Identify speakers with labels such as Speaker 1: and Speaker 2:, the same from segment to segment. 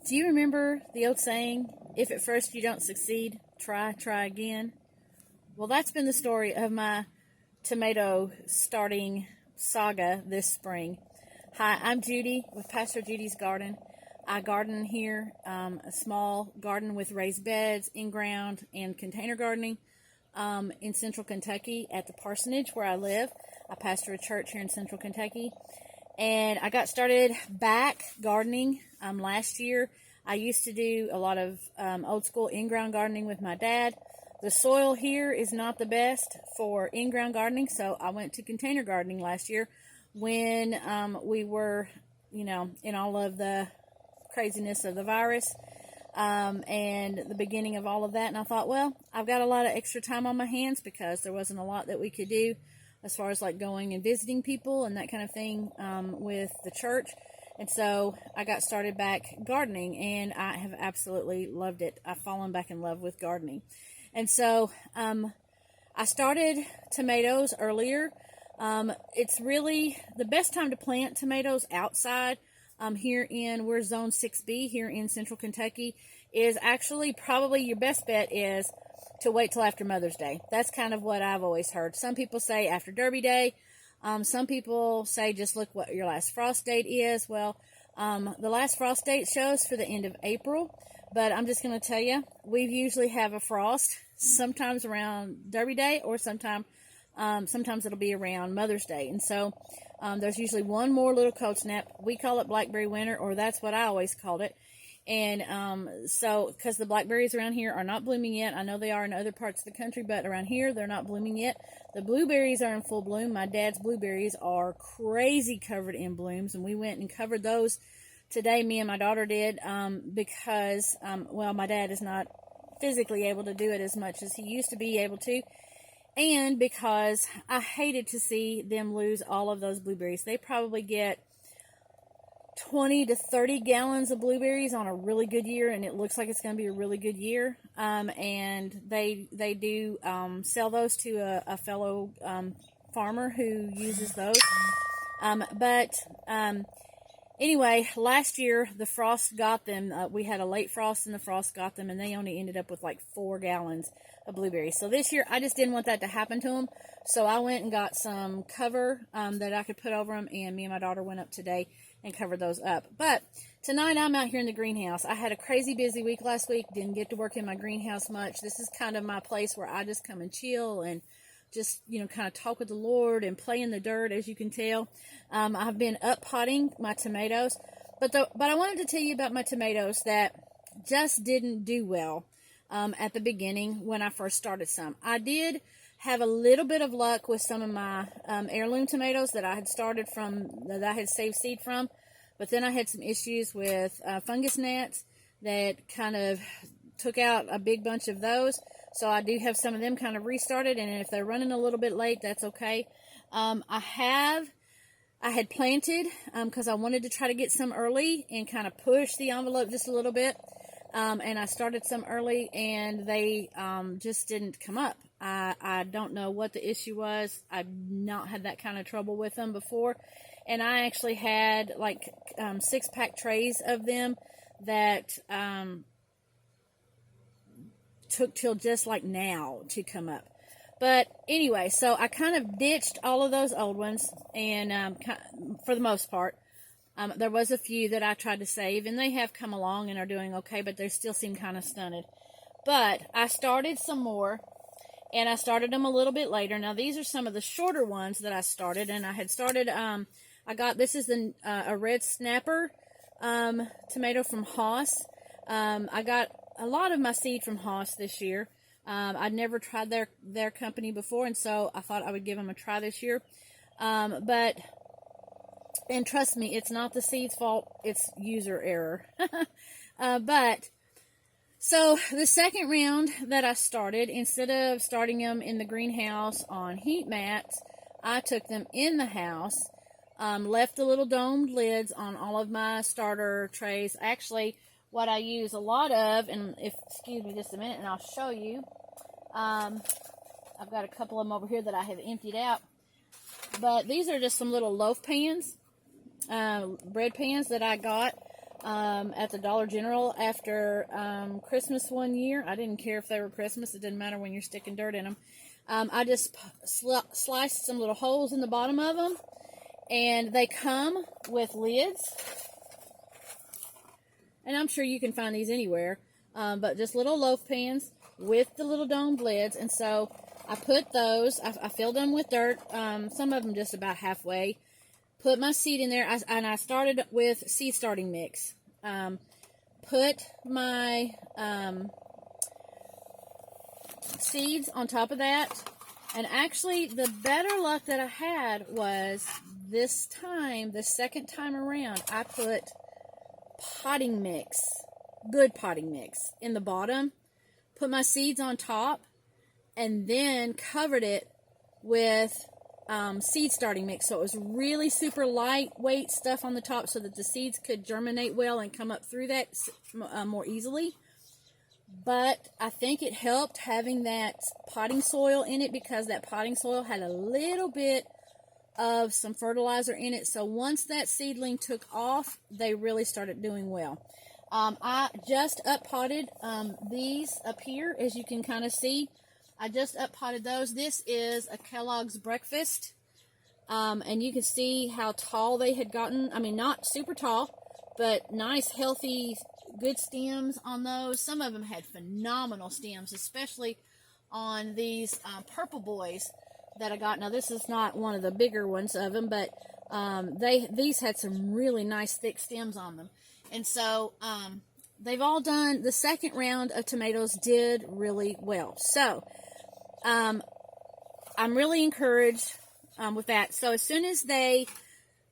Speaker 1: Do you remember the old saying, if at first you don't succeed, try again? Well, that's been the story of my tomato starting saga this spring. Hi, I'm Judy with Pastor Judy's Garden. I garden here, a small garden with raised beds, in-ground, and container gardening in central Kentucky at the parsonage where I live. I pastor a church here in central Kentucky. And I got started back gardening last year. I used to do a lot of old school in-ground gardening with my dad. The soil here is not the best for in-ground gardening, so I went to container gardening last year when we were, in all of the craziness of the virus and the beginning of all of that. And I thought, well, I've got a lot of extra time on my hands because there wasn't a lot that we could do as far as like going and visiting people and that kind of thing with the church. And so I got started back gardening, and I have absolutely loved it. I've fallen back in love with gardening. And so I started tomatoes earlier. It's really the best time to plant tomatoes outside we're zone 6B here in central Kentucky, is actually probably your best bet is to wait till after Mother's Day. That's kind of what I've always heard. Some people say after Derby Day. Some people say just look what your last frost date is. Well, the last frost date shows for the end of April, but I'm just going to tell you, we usually have a frost sometimes around Derby Day, or sometimes it'll be around Mother's Day. And so there's usually one more little cold snap. We call it blackberry winter, or that's what I always called it. And so, because the blackberries around here are not blooming yet. I know they are in other parts of the country, but around here, they're not blooming yet. The blueberries are in full bloom. My dad's blueberries are crazy covered in blooms, and we went and covered those today. Me and my daughter did because, my dad is not physically able to do it as much as he used to be able to. And because I hated to see them lose all of those blueberries. They probably get 20 to 30 gallons of blueberries on a really good year, and it looks like it's going to be a really good year. And they do sell those to a fellow farmer who uses those. Anyway, last year the frost got them. We had a late frost, and the frost got them, and they only ended up with like 4 gallons of blueberries. So this year I just didn't want that to happen to them. So I went and got some cover that I could put over them, and me and my daughter went up today and covered those up. But tonight I'm out here in the greenhouse. I had a crazy busy week last week. Didn't get to work in my greenhouse much. This is kind of my place where I just come and chill and just, kind of talk with the Lord and play in the dirt, as you can tell. I've been up potting my tomatoes. But I wanted to tell you about my tomatoes that just didn't do well at the beginning when I first started some. I did have a little bit of luck with some of my heirloom tomatoes that I had started from, that I had saved seed from. But then I had some issues with fungus gnats that kind of took out a big bunch of those. So I do have some of them kind of restarted, and if they're running a little bit late, that's okay. I had planted because I wanted to try to get some early and kind of push the envelope just a little bit. And I started some early, and they just didn't come up. I don't know what the issue was. I've not had that kind of trouble with them before. And I actually had like 6-pack trays of them that took till just like now to come up. But anyway, so I kind of ditched all of those old ones, and for the most part. There was a few that I tried to save, and they have come along and are doing okay, but they still seem kind of stunted. But I started some more, and I started them a little bit later. Now, these are some of the shorter ones that I started, and I had started, this is a red snapper tomato from Haas. I got a lot of my seed from Haas this year. I'd never tried their company before, and so I thought I would give them a try this year. And trust me, it's not the seed's fault, it's user error. So the second round that I started, instead of starting them in the greenhouse on heat mats, I took them in the house, left the little domed lids on all of my starter trays. Actually, what I use a lot of, excuse me just a minute and I'll show you. I've got a couple of them over here that I have emptied out. But these are just some little loaf pans, bread pans that I got at the Dollar General after Christmas one year. I didn't care if they were Christmas. It didn't matter when you're sticking dirt in them. I just sliced some little holes in the bottom of them, and they come with lids. And I'm sure you can find these anywhere, but just little loaf pans with the little domed lids. And so I put those, I filled them with dirt, some of them just about halfway. Put my seed in there, and I started with seed starting mix. Put my seeds on top of that. And actually, the better luck that I had was this time, the second time around, I put potting mix, good potting mix, in the bottom. Put my seeds on top, and then covered it with seed starting mix. So it was really super lightweight stuff on the top so that the seeds could germinate well and come up through that more easily. But I think it helped having that potting soil in it, because that potting soil had a little bit of some fertilizer in it. So once that seedling took off, they really started doing well. I just up-potted these up here, as you can kind of see. I just up-potted those. This is a Kellogg's Breakfast. And you can see how tall they had gotten. I mean, not super tall, but nice, healthy, good stems on those. Some of them had phenomenal stems, especially on these purple boys that I got. Now, this is not one of the bigger ones of them, but these had some really nice thick stems on them. And so they've all done, the second round of tomatoes did really well. So I'm really encouraged with that. So as soon as they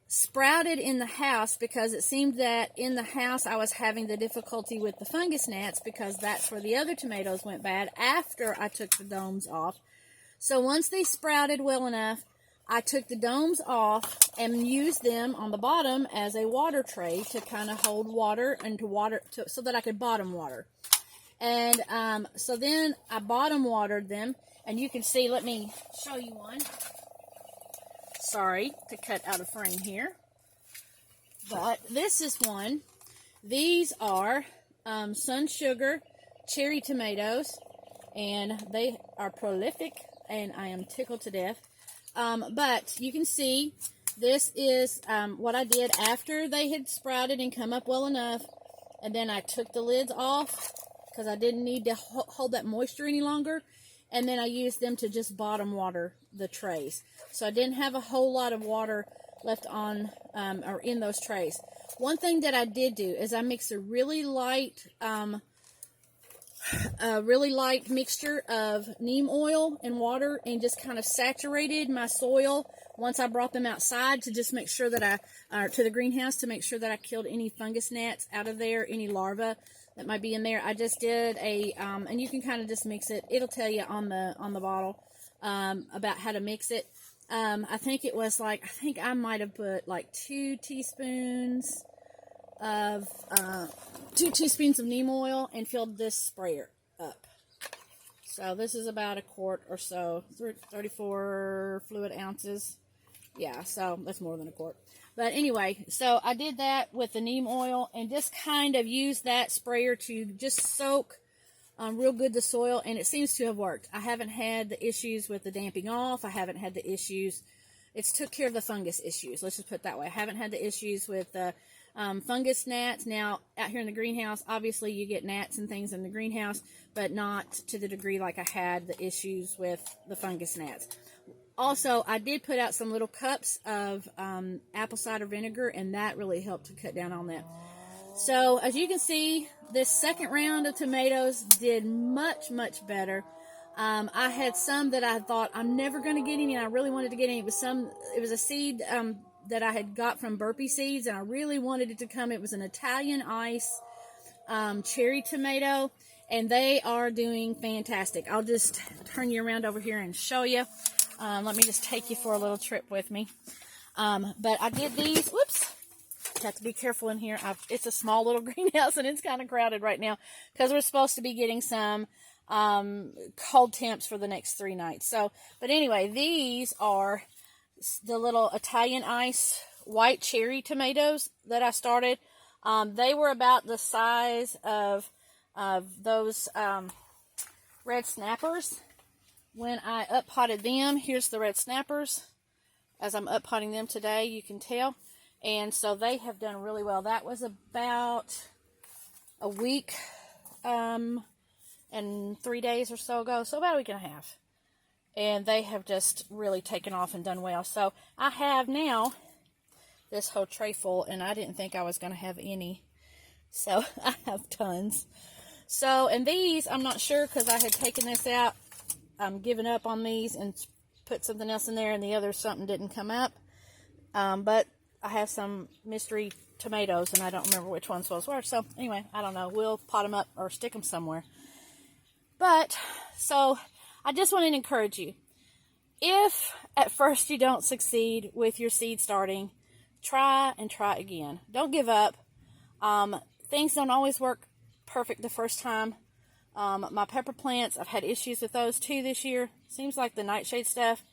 Speaker 1: sprouted in the house, because it seemed that in the house I was having the difficulty with the fungus gnats, because that's where the other tomatoes went bad after I took the domes off. So once they sprouted well enough, I took the domes off and used them on the bottom as a water tray to kind of hold water and so that I could bottom water. And so then I bottom watered them, and you can see, let me show you one. Sorry to cut out a frame here, but this is one. These are Sun Sugar cherry tomatoes, and they are prolific, and I am tickled to death. But you can see this is what I did after they had sprouted and come up well enough, and then I took the lids off because I didn't need to hold that moisture any longer, and then I used them to just bottom water the trays. So I didn't have a whole lot of water left on or in those trays. One thing that I did do is I mixed a really light mixture of neem oil and water, and just kind of saturated my soil once I brought them outside, to just make sure that to the greenhouse, to make sure that I killed any fungus gnats out of there, any larvae that might be in there. I just did and you can kind of just mix it. It'll tell you on the bottle about how to mix it. I think it was I think I might have put like 2 teaspoons of neem oil and filled this sprayer up. So this is about a quart or so, 34 fluid ounces. Yeah, so that's more than a quart. But anyway, so I did that with the neem oil and just kind of used that sprayer to just soak real good the soil, and it seems to have worked. I haven't had the issues with the damping off. I haven't had the issues. It's took care of the fungus issues. Let's just put it that way. I haven't had the issues with the fungus gnats. Now, out here in the greenhouse, obviously you get gnats and things in the greenhouse, but not to the degree like I had the issues with the fungus gnats. Also, I did put out some little cups of apple cider vinegar, and that really helped to cut down on that. So, as you can see, this second round of tomatoes did much, much better. I had some that I thought I'm never going to get any, and I really wanted to get any. It was a seed that I had got from Burpee Seeds, and I really wanted it to come. It was an Italian ice cherry tomato, and they are doing fantastic. I'll just turn you around over here and show you. Let me just take you for a little trip with me. But I did these. Whoops. Have to be careful in here. It's a small little greenhouse, and it's kind of crowded right now because we're supposed to be getting some cold temps for the next 3 nights. So, but anyway, these are the little Italian ice white cherry tomatoes that I started. They were about the size of those red snappers when I up-potted them. Here's the red snappers as I'm up-potting them today, you can tell. And so they have done really well. That was about a week and 3 days or so ago, so about a week and a half. And they have just really taken off and done well. So I have now this whole tray full, and I didn't think I was going to have any. So I have tons. So, and these, I'm not sure because I had taken this out. I'm giving up on these and put something else in there, and the other something didn't come up. But I have some mystery tomatoes, and I don't remember which ones those were. So anyway, I don't know. We'll pot them up or stick them somewhere. But, so I just want to encourage you. If at first you don't succeed with your seed starting, try and try again. Don't give up. Things don't always work perfect the first time. My pepper plants, I've had issues with those too this year. Seems like the nightshade stuff.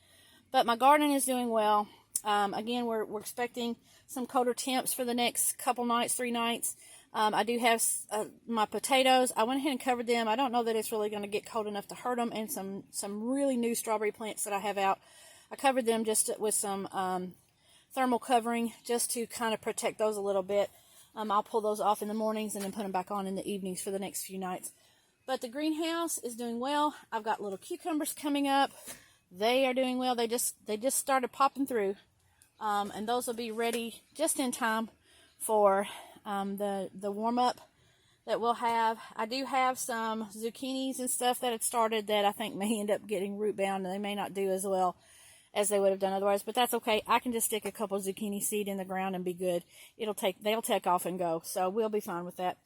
Speaker 1: But my garden is doing well. Again, we're expecting some colder temps for the next couple nights, 3 nights. I do have my potatoes. I went ahead and covered them. I don't know that it's really going to get cold enough to hurt them. And some really new strawberry plants that I have out. I covered them just with some thermal covering just to kind of protect those a little bit. I'll pull those off in the mornings and then put them back on in the evenings for the next few nights. But the greenhouse is doing well. I've got little cucumbers coming up. They are doing well. They just started popping through. And those will be ready just in time for the warm-up that we'll have. I do have some zucchinis and stuff that had started that I think may end up getting root bound, and they may not do as well as they would have done otherwise, but that's okay. I can just stick a couple of zucchini seed in the ground and be good. They'll take off and go, so we'll be fine with that.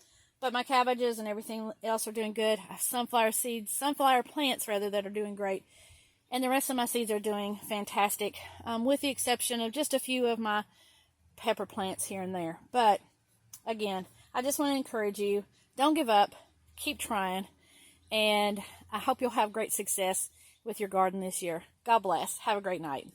Speaker 1: But my cabbages and everything else are doing good. I have sunflower plants rather, that are doing great. And the rest of my seeds are doing fantastic, with the exception of just a few of my pepper plants here and there. But again, I just want to encourage you, don't give up, keep trying, and I hope you'll have great success with your garden this year. God bless. Have a great night.